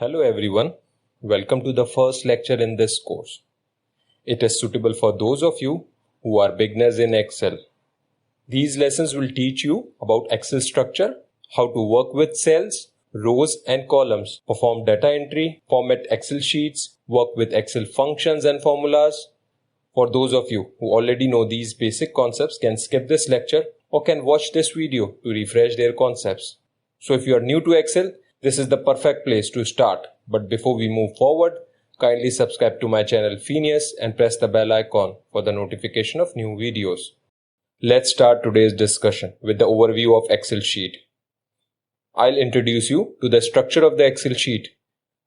Hello everyone, welcome to the first lecture in this course. It is suitable for those of you who are beginners in Excel. These lessons will teach you about Excel structure, how to work with cells, rows and columns, perform data entry, format Excel sheets, work with Excel functions and formulas. For those of you who already know these basic concepts can skip this lecture or can watch this video to refresh their concepts. So if you are new to Excel, this is the perfect place to start. But before we move forward, kindly subscribe to my channel Fenius and press the bell icon for the notification of new videos. Let's start today's discussion with the overview of Excel sheet. I'll introduce you to the structure of the Excel sheet.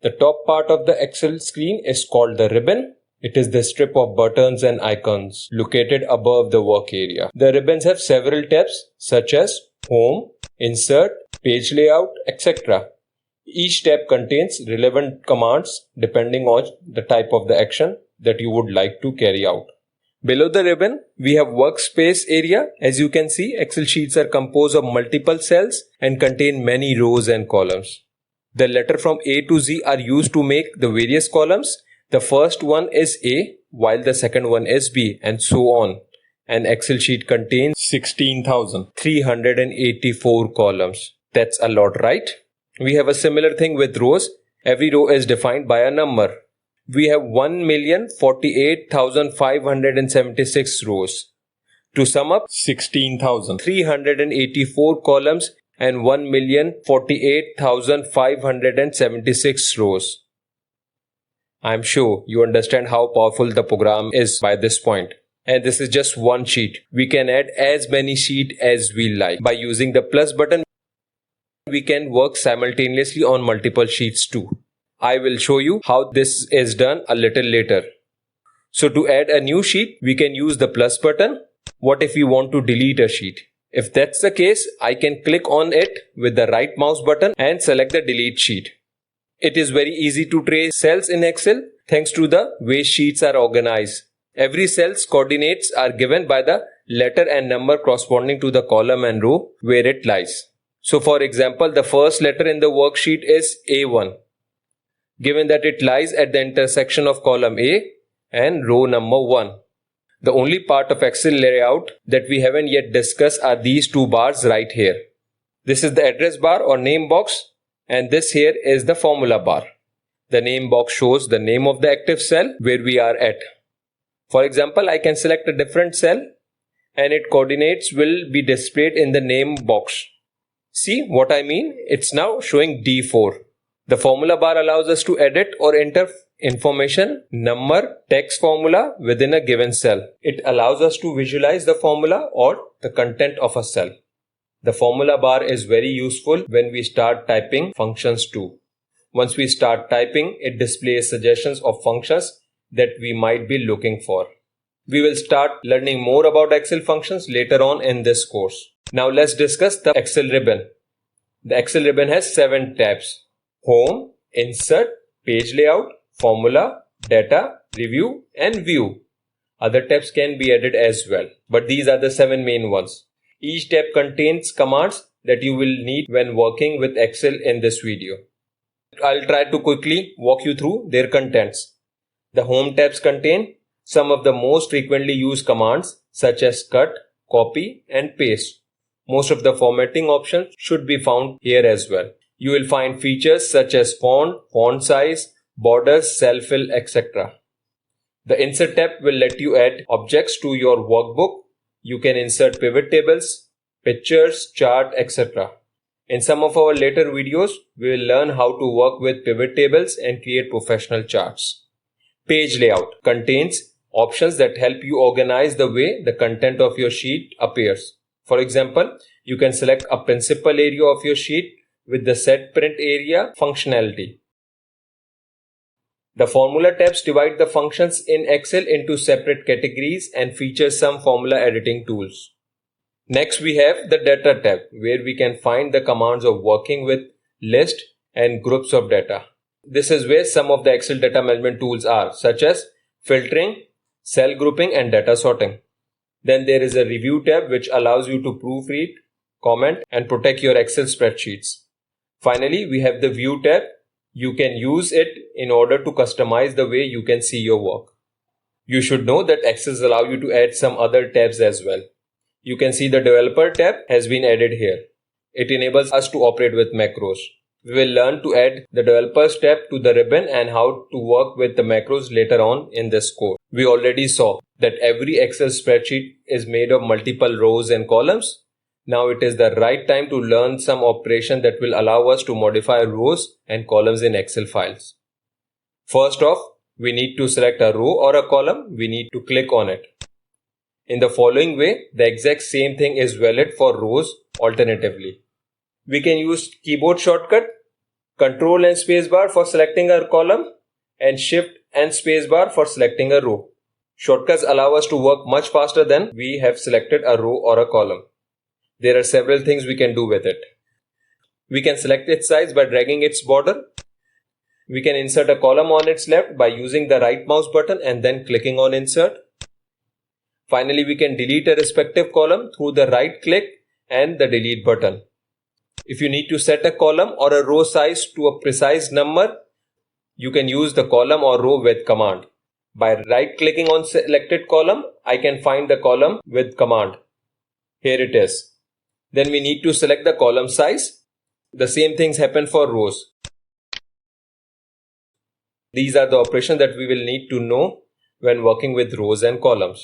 The top part of the Excel screen is called the ribbon. It is the strip of buttons and icons located above the work area. The ribbons have several tabs such as Home, Insert, Page Layout, etc. Each tab contains relevant commands depending on the type of the action that you would like to carry out. Below the ribbon, we have workspace area. As you can see, Excel sheets are composed of multiple cells and contain many rows and columns. The letter from A to Z are used to make the various columns. The first one is A, while the second one is B, and so on. An Excel sheet contains 16,384 columns. That's a lot, right? We have a similar thing with rows. Every row is defined by a number. We have 1,048,576 rows. To sum up, 16,384 columns and 1,048,576 rows. I'm sure you understand how powerful the program is by this point. And this is just one sheet. We can add as many sheets as we like. By using the plus button, we can work simultaneously on multiple sheets too. I will show you how this is done a little later. So to add a new sheet, we can use the plus button. What if we want to delete a sheet? If that's the case, I can click on it with the right mouse button and select the delete sheet. It is very easy to trace cells in Excel thanks to the way sheets are organized. Every cell's coordinates are given by the letter and number corresponding to the column and row where it lies. So for example, the first letter in the worksheet is A1, given that it lies at the intersection of column A and row number 1. The only part of Excel layout that we haven't yet discussed are these two bars right here. This is the address bar or name box, and this here is the formula bar. The name box shows the name of the active cell where we are at. For example, I can select a different cell and its coordinates will be displayed in the name box. See what I mean? It's now showing D4. The formula bar allows us to edit or enter information, number, text formula within a given cell. It allows us to visualize the formula or the content of a cell. The formula bar is very useful when we start typing functions too. Once we start typing, it displays suggestions of functions that we might be looking for. We will start learning more about Excel functions later on in this course. Now let's discuss the Excel ribbon. The Excel ribbon has 7 tabs: Home, Insert, Page Layout, Formula, Data, Review and View. Other tabs can be added as well, but these are the 7 main ones. Each tab contains commands that you will need when working with Excel in this video. I'll try to quickly walk you through their contents. The Home tabs contain some of the most frequently used commands such as cut, copy and paste. Most of the formatting options should be found here as well. You will find features such as font, font size, borders, cell fill, etc. The Insert tab will let you add objects to your workbook. You can insert pivot tables, pictures, chart, etc. In some of our later videos, we will learn how to work with pivot tables and create professional charts. Page Layout contains options that help you organize the way the content of your sheet appears. For example, you can select a principal area of your sheet with the Set Print Area functionality. The Formula tabs divide the functions in Excel into separate categories and feature some formula editing tools. Next, we have the Data tab, where we can find the commands of working with lists and groups of data. This is where some of the Excel data management tools are, such as filtering, cell grouping and data sorting. Then there is a Review tab which allows you to proofread, comment and protect your Excel spreadsheets. Finally, we have the View tab You can use it in order to customize the way you can see your work. You should know that Excel allows you to add some other tabs as well. You can see the developer tab has been added here. It enables us to operate with macros. We will learn to add the developers tab to the ribbon and how to work with the macros later on in this course. We already saw that every Excel spreadsheet is made of multiple rows and columns. Now it is the right time to learn some operation that will allow us to modify rows and columns in Excel files. First off, we need to select a row or a column. We need to click on it. In the following way, the exact same thing is valid for rows alternatively. We can use keyboard shortcut, Control and spacebar for selecting a column, and Shift and spacebar for selecting a row. Shortcuts allow us to work much faster than we have selected a row or a column. There are several things we can do with it. We can select its size by dragging its border. We can insert a column on its left by using the right mouse button and then clicking on Insert. Finally, we can delete a respective column through the right click and the delete button. If you need to set a column or a row size to a precise number, you can use the column or row width command. By right clicking on selected column, I can find the column width command. Here it is. Then we need to select the column size. The same things happen for rows. These are the operations that we will need to know when working with rows and columns.